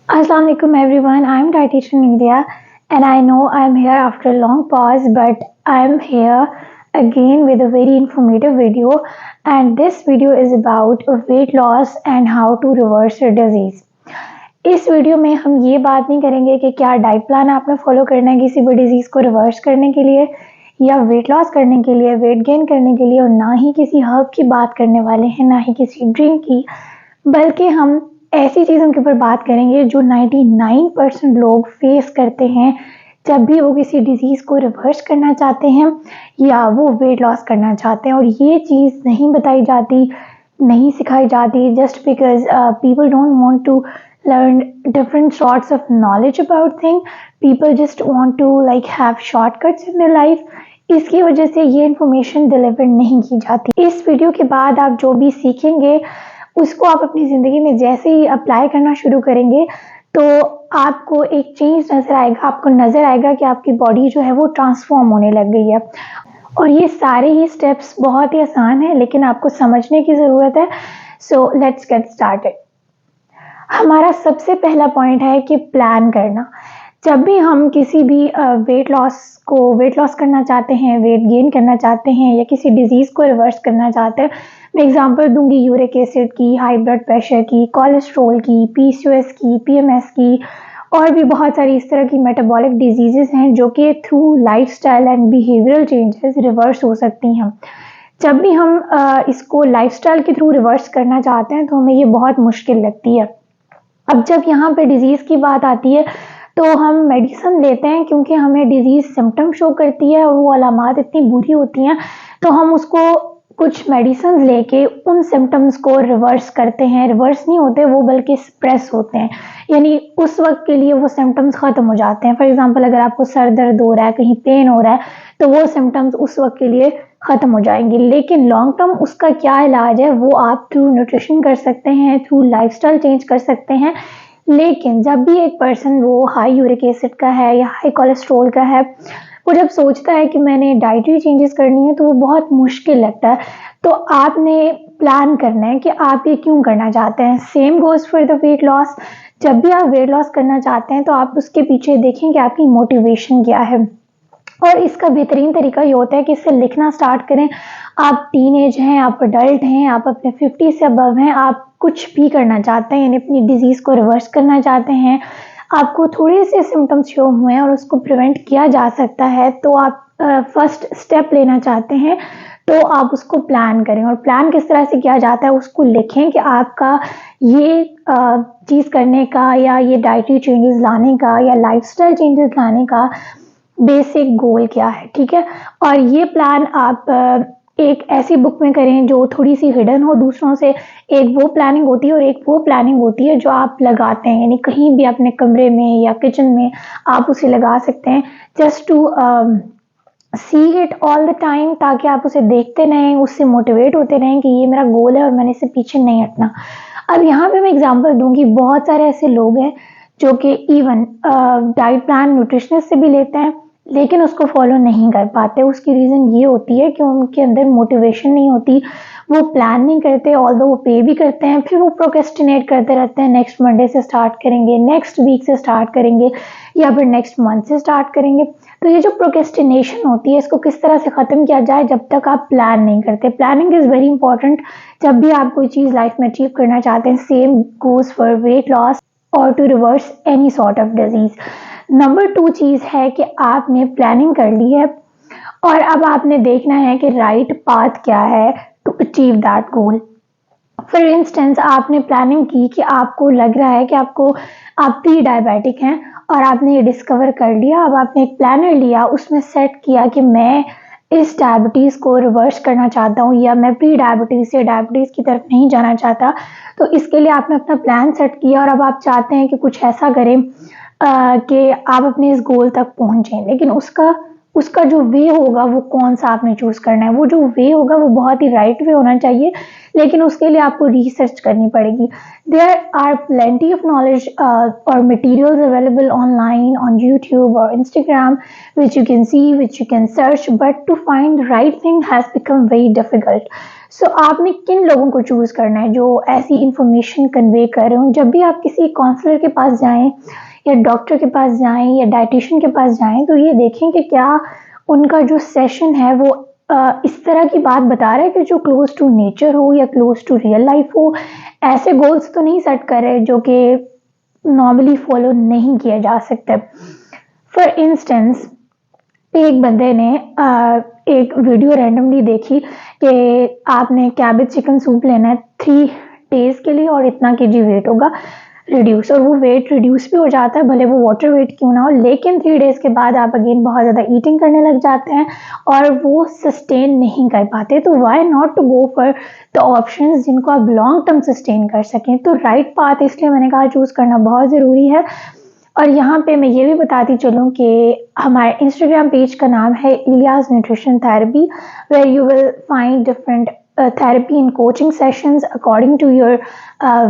Assalamualaikum everyone. I'm Dietitian India and I know I'm here after a long pause, but I'm here again with a very informative video, and this video is about weight loss and how to reverse your disease. इस video में हम ये बात नहीं करेंगे कि क्या diet plan आपने फॉलो करना है किसी भी डिजीज को रिवर्स करने के लिए या वेट लॉस करने के लिए, वेट गेन करने के लिए, और ना ही किसी हर्ब की बात करने वाले हैं, ना ही किसी ड्रिंक की, बल्कि हम ऐसी चीज़ों के ऊपर बात करेंगे जो 99% लोग फेस करते हैं जब भी वो किसी डिज़ीज़ को रिवर्स करना चाहते हैं या वो वेट लॉस करना चाहते हैं। और ये चीज़ नहीं बताई जाती, नहीं सिखाई जाती, just because people don't want to learn different sorts of knowledge about thing. People just want to like have shortcuts in their life। इसकी वजह से ये इन्फॉर्मेशन डिलीवर नहीं की जाती। इस वीडियो के बाद आप जो भी सीखेंगे उसको आप अपनी ज़िंदगी में जैसे ही अप्लाई करना शुरू करेंगे तो आपको एक चेंज नज़र आएगा, आपको नज़र आएगा कि आपकी बॉडी जो है वो ट्रांसफॉर्म होने लग गई है। और ये सारे ही स्टेप्स बहुत ही आसान है, लेकिन आपको समझने की ज़रूरत है। So let's get started. हमारा सबसे पहला पॉइंट है कि प्लान करना। जब भी हम किसी भी वेट लॉस करना चाहते हैं, वेट गेन करना चाहते हैं या किसी डिजीज़ को रिवर्स करना चाहते हैं, मैं एग्जांपल दूंगी यूरिक एसिड की, हाई ब्लड प्रेशर की, कोलेस्ट्रॉल की, पीसीओएस की, पीएमएस की, और भी बहुत सारी इस तरह की मेटाबॉलिक डिजीज़ेस हैं जो कि through lifestyle and behavioural changes reverse हो सकती हैं। जब भी हम इसको लाइफस्टाइल के थ्रू रिवर्स करना चाहते हैं तो हमें ये बहुत मुश्किल लगती है। अब जब यहाँ पे डिजीज़ की बात आती है तो हम मेडिसिन लेते हैं क्योंकि हमें डिजीज़ सिम्टम शो करती है और वो अलामात इतनी बुरी होती हैं, तो हम उसको कुछ मेडिसिन लेके उन सिम्टम्स को रिवर्स करते हैं। रिवर्स नहीं होते वो, बल्कि स्प्रेस होते हैं, यानी उस वक्त के लिए वो सिम्टम्स ख़त्म हो जाते हैं। फॉर एग्जांपल अगर आपको सर दर्द हो रहा है, कहीं पेन हो रहा है, तो वो सिम्टम्स उस वक्त के लिए ख़त्म हो जाएंगे। लेकिन लॉन्ग टर्म उसका क्या इलाज है वो आप थ्रू न्यूट्रिशन कर सकते हैं, थ्रू लाइफस्टाइल चेंज कर सकते हैं। लेकिन जब भी एक पर्सन वो हाई यूरिक एसिड का है या हाई कोलेस्ट्रॉल का है, वो जब सोचता है कि मैंने डाइटरी चेंजेस करनी है तो वो बहुत मुश्किल लगता है। तो आपने प्लान करना है कि आप ये क्यों करना चाहते हैं। Same goes for the weight loss. जब भी आप वेट लॉस करना चाहते हैं तो आप उसके पीछे देखें कि आपकी मोटिवेशन क्या है। और इसका बेहतरीन तरीका ये होता है कि इससे लिखना स्टार्ट करें। आप टीनेज हैं, आप अडल्ट हैं, आप अपने 50 से अबव हैं, आप कुछ भी करना चाहते हैं, यानी अपनी डिजीज़ को रिवर्स करना चाहते हैं, आपको थोड़े से सिम्टम्स शो हुए हैं और उसको प्रिवेंट किया जा सकता है, तो आप फर्स्ट स्टेप लेना चाहते हैं, तो आप उसको प्लान करें। और प्लान किस तरह से किया जाता है उसको लिखें कि आपका ये चीज़ करने का या ये डाइटरी चेंजेस लाने का या लाइफस्टाइल चेंजेस लाने का बेसिक गोल क्या है, ठीक है। और ये प्लान आप एक ऐसी बुक में करें जो थोड़ी सी हिडन हो दूसरों से। एक वो प्लानिंग होती है और एक वो प्लानिंग होती है जो आप लगाते हैं, यानी कहीं भी अपने कमरे में या किचन में आप उसे लगा सकते हैं, just to see it all the time, ताकि आप उसे देखते रहें, उससे मोटिवेट होते रहें कि ये मेरा गोल है और मैंने इससे पीछे नहीं हटना। अब यहाँ पे मैं एग्जांपल दूंगी, बहुत सारे ऐसे लोग हैं जो कि इवन डाइट प्लान न्यूट्रिशनिस्ट से भी लेते हैं लेकिन उसको फॉलो नहीं कर पाते। उसकी रीज़न ये होती है कि उनके अंदर मोटिवेशन नहीं होती, वो प्लान नहीं करते, ऑल्दो वो पे भी करते हैं, फिर वो प्रोक्रेस्टिनेट करते रहते हैं। नेक्स्ट मंडे से स्टार्ट करेंगे, नेक्स्ट वीक से स्टार्ट करेंगे या फिर नेक्स्ट मंथ से स्टार्ट करेंगे। तो ये जो प्रोक्रेस्टिनेशन होती है इसको किस तरह से ख़त्म किया जाए जब तक आप प्लान नहीं करते। प्लानिंग इज़ वेरी इंपॉर्टेंट जब भी आप कोई चीज़ लाइफ में अचीव करना चाहते हैं। Same goes for weight loss और to reverse any sort of disease. Number 2 चीज़ है कि आपने प्लानिंग कर ली है और अब आपने देखना है कि राइट पाथ क्या है to achieve that goal. For instance आपने प्लानिंग की कि आपको लग रहा है कि आप प्री डायबिटिक हैं और आपने ये डिस्कवर कर लिया। अब आपने एक प्लानर लिया, उसमें सेट किया कि मैं इस डायबिटीज़ को रिवर्स करना चाहता हूँ या मैं प्री डायबिटीज़ से डायबिटीज़ की तरफ नहीं जाना चाहता। तो इसके लिए आपने अपना प्लान सेट किया और अब आप चाहते हैं कि कुछ ऐसा करें कि आप अपने इस गोल तक पहुँचें। लेकिन उसका जो वे होगा वो कौन सा आपने चूज़ करना है। वो जो वे होगा वो बहुत ही राइट वे होना चाहिए, लेकिन उसके लिए आपको रिसर्च करनी पड़ेगी। There are plenty of knowledge और materials available online on YouTube और Instagram which you can see, which you can search, but to find the right thing has become very difficult. सो आपने किन लोगों को चूज करना है जो ऐसी इंफॉर्मेशन कन्वे कर रहे हो। जब भी आप किसी काउंसलर के पास जाएं या डॉक्टर के पास जाएं या डाइटिशियन के पास जाएं, तो ये देखें कि क्या उनका जो सेशन है वो इस तरह की बात बता रहा है कि जो क्लोज टू नेचर हो या क्लोज टू रियल लाइफ हो। ऐसे गोल्स तो नहीं सेट कर रहे जो कि नॉर्मली फॉलो नहीं किया जा सकता। फॉर इंस्टेंस, एक बंदे ने एक वीडियो रैंडमली देखी कि आपने कैबेज चिकन सूप लेना है 3 डेज के लिए और इतना केजी वेट होगा रिड्यूस, और वो वेट रिड्यूस भी हो जाता है भले वो वाटर वेट क्यों ना हो, लेकिन 3 डेज के बाद आप अगेन बहुत ज़्यादा ईटिंग करने लग जाते हैं और वो सस्टेन नहीं कर पाते। तो why not to go for the options जिनको आप लॉन्ग टर्म सस्टेन कर सकें। तो राइट पाथ इसलिए मैंने कहा चूज़ करना बहुत ज़रूरी है। और यहाँ पे मैं ये भी बताती चलूँ कि हमारे इंस्टाग्राम पेज का नाम है Ilyas nutrition therapy, where you will find different therapy and coaching sessions according to your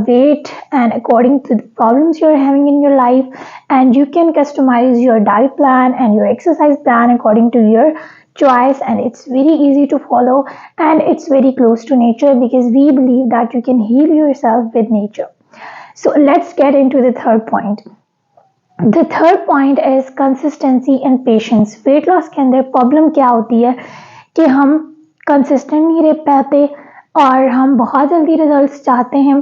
weight and according to the problems you're having in your life, and you can customize your diet plan and your exercise plan according to your choice, and it's very easy to follow and it's very close to nature because we believe that you can heal yourself with nature. So let's get into the third point. The third point is consistency and patience. Weight loss के अंदर problem क्या होती है कि हम consistent नहीं रह पाते और हम बहुत जल्दी रिजल्ट्स चाहते हैं।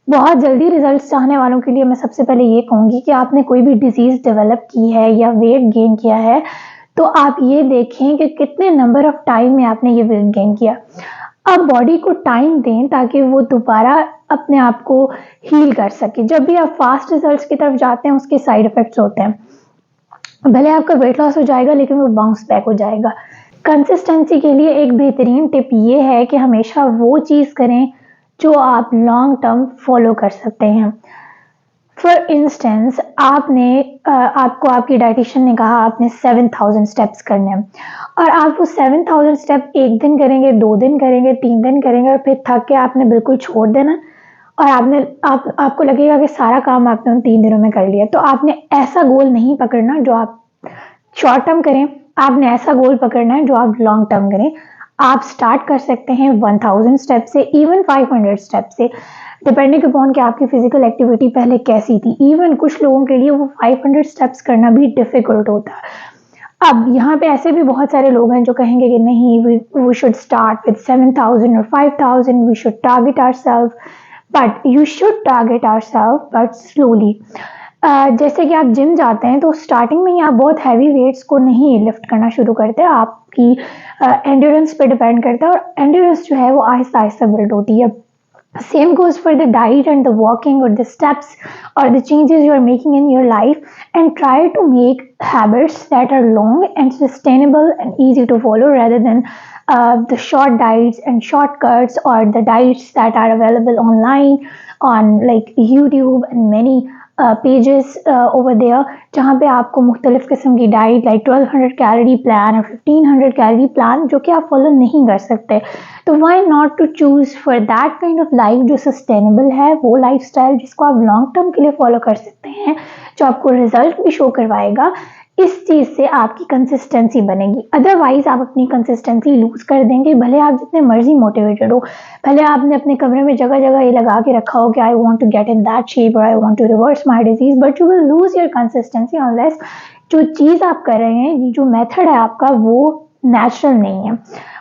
बहुत जल्दी रिजल्ट्स चाहने वालों के लिए मैं सबसे पहले ये कहूँगी कि आपने कोई भी डिजीज़ डेवलप की है या वेट गेन किया है तो आप ये देखें कि कितने नंबर ऑफ टाइम में आपने ये वेट गेन किया। आप बॉडी को टाइम दें ताकि वो दोबारा अपने आप को हील कर सके। जब भी आप फास्ट रिजल्ट्स की तरफ जाते हैं उसके साइड इफेक्ट्स होते हैं। भले आपका वेट लॉस हो जाएगा लेकिन वो बाउंस बैक हो जाएगा। कंसिस्टेंसी के लिए एक बेहतरीन टिप ये है कि हमेशा वो चीज़ करें जो आप लॉन्ग टर्म फॉलो कर सकते हैं। फॉर इंस्टेंस, आपको आपकी डाइटिशियन ने कहा आपने 7000 स्टेप्स करने हैं और आप वो 7000 स्टेप एक दिन करेंगे, 2 दिन करेंगे, 3 दिन करेंगे और फिर थक के आपने बिल्कुल छोड़ देना और आपको लगेगा कि सारा काम आपने उन 3 दिनों में कर लिया। तो आपने ऐसा गोल नहीं पकड़ना जो आप शॉर्ट टर्म करें, आपने ऐसा गोल पकड़ना है जो आप लॉन्ग टर्म करें। आप स्टार्ट कर सकते हैं 1000 स्टेप से, इवन 500 स्टेप से, डिपेंडिंग अपॉन कि आपकी फिजिकल एक्टिविटी पहले कैसी थी। इवन कुछ लोगों के लिए वो 500 स्टेप्स करना भी डिफिकल्ट होता है। अब यहाँ पे ऐसे भी बहुत सारे लोग हैं जो कहेंगे कि नहीं, वी शुड स्टार्ट विद 7000 और 5000, we should target ourselves, but you should target ourselves but slowly. जैसे कि आप जिम जाते हैं तो स्टार्टिंग में ही आप बहुत हैवी वेट्स को नहीं लिफ्ट करना शुरू करते, आपकी एंड्योरेंस पे डिपेंड करता है और एंड्योरेंस जो है वो आहिस्ता आहिस्ता बिल्ड होती है। Same goes for the diet and the walking or the steps or the changes you are making in your life, and try to make habits that are long and sustainable and easy to follow rather than the short diets and shortcuts or the diets that are available online on like YouTube and many pages over there, जहाँ पे आपको मुख्तलिफ किस्म की diet like 1200 calorie plan और 1500 calorie plan जो कि आप फॉलो नहीं कर सकते। तो why not to choose for that kind of life जो सस्टेनेबल है, वो लाइफस्टाइल जिसको आप लॉन्ग टर्म के लिए फॉलो कर सकते हैं, जो आपको रिजल्ट भी शो करवाएगा। इस चीज़ से आपकी कंसिस्टेंसी बनेगी। अदरवाइज आप अपनी कंसिस्टेंसी लूज कर देंगे, भले आप जितने मर्जी मोटिवेटेड हो, भले आपने अपने कमरे में जगह जगह ये लगा के रखा हो कि I want to get in that shape और I want to reverse my disease, but you will lose your consistency unless जो चीज़ आप कर रहे हैं, जो मेथड है आपका, वो नेचुरल नहीं है,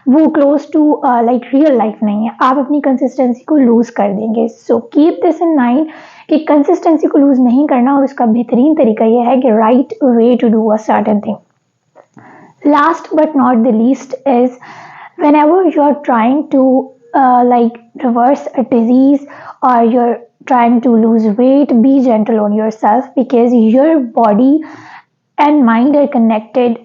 वो close to like real life नहीं है। आप अपनी कंसिस्टेंसी को लूज कर देंगे। So keep this in mind कि कंसिस्टेंसी को लूज नहीं करना, और उसका बेहतरीन तरीका यह है कि right way to do a certain thing. Last but not the least is whenever you are trying to like reverse a disease or you're trying to lose weight, be gentle on yourself because your body and mind are connected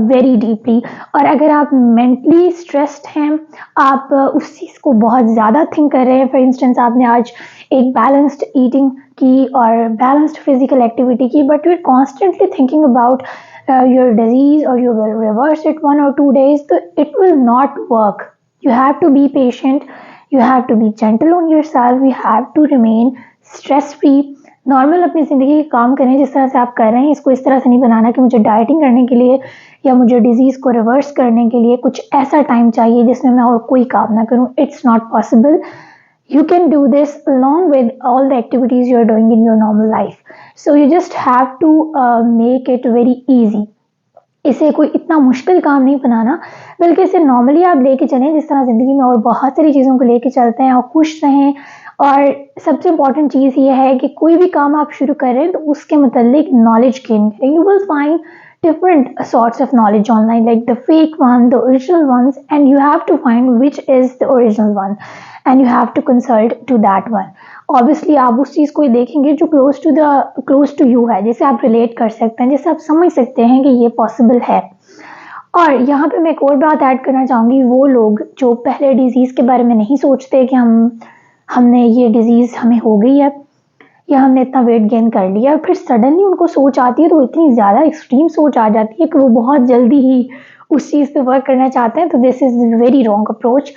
very deeply. और अगर आप mentally stressed हैं, आप उस चीज़ को बहुत ज़्यादा think कर रहे हैं, फॉर इंस्टेंस आपने आज एक बैलेंस्ड ईटिंग की और बैलेंस्ड फिजिकल एक्टिविटी की, but you are constantly thinking about your disease और you will reverse it 1 or 2 days, तो it will not work. You have to be patient, you have to be gentle on yourself, you have to remain stress free normal अपनी ज़िंदगी के काम करें जिस तरह से आप कर रहे हैं। इसको इस तरह से नहीं बनाना कि मुझे डाइटिंग करने के लिए या मुझे डिज़ीज़ को रिवर्स करने के लिए कुछ ऐसा टाइम चाहिए जिसमें मैं और कोई काम ना करूँ। It's not possible. You can do this along with all the activities you're doing in your normal life. So you just have to make it very easy. इसे कोई इतना मुश्किल काम नहीं बनाना, बल्कि इसे नॉर्मली आप लेके चलें जिस तरह ज़िंदगी में और बहुत सारी चीज़ों को लेके चलते हैं और खुश रहें। और सबसे इम्पॉर्टेंट चीज़ ये है कि कोई भी काम आप शुरू करें तो उसके मतलब नॉलेज गेन करें। You will find different sorts of knowledge online, like the fake one, the original ones, and you have to find which is the original one and you have to consult to that one. Obviously आप उस चीज़ को ही देखेंगे जो close to you है, जिसे आप relate कर सकते हैं, जिसे आप समझ सकते हैं कि ये possible है। और यहाँ पे मैं एक और बात ऐड करना चाहूँगी, वो लोग जो पहले डिजीज़ के बारे में नहीं सोचते कि हमने ये डिजीज़ हमें हो गई है या हमने इतना वेट गेन कर लिया, और फिर सडनली उनको सोच आती है तो इतनी ज़्यादा एक्सट्रीम सोच आ जाती है कि वो बहुत जल्दी ही उस चीज़ पे वर्क करना चाहते हैं। तो this is very wrong approach.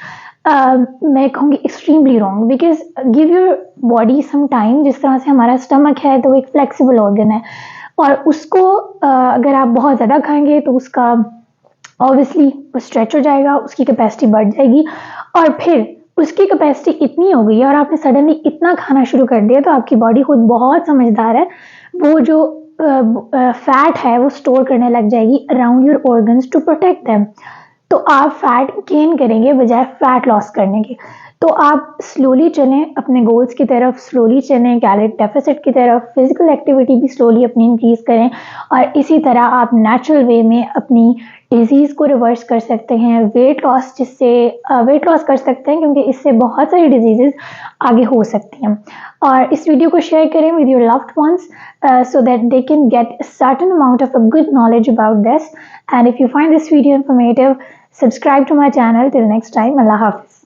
मैं कहूँगी extremely wrong, because give your body some time. जिस तरह से हमारा स्टमक है तो एक फ्लेक्सिबल ऑर्गन है, और उसको अगर आप बहुत ज़्यादा खाएंगे तो उसका ऑब्वियसली वो स्ट्रेच हो जाएगा, उसकी कैपेसिटी बढ़ जाएगी, और फिर उसकी कैपेसिटी इतनी हो गई है और आपने सडनली इतना खाना शुरू कर दिया, तो आपकी बॉडी खुद बहुत समझदार है। वो जो फैट है वो स्टोर करने लग जाएगी around your organs to protect them. तो आप फैट गेन करेंगे बजाय फैट लॉस करने के। तो आप स्लोली चलें अपने गोल्स की तरफ, स्लोली चलें कैलोरी डेफिसिट की तरफ, फिजिकल एक्टिविटी भी स्लोली अपनी इंक्रीज करें, और इसी तरह आप नेचुरल वे में अपनी डिजीज़ को रिवर्स कर सकते हैं। वेट लॉस कर सकते हैं, क्योंकि इससे बहुत सारी डिजीजेज आगे हो सकती हैं। और इस वीडियो को शेयर करें with your loved ones so that they can get a certain amount of a good knowledge about this. And if you find this video informative, subscribe to my channel. Till next time, Allah Hafiz.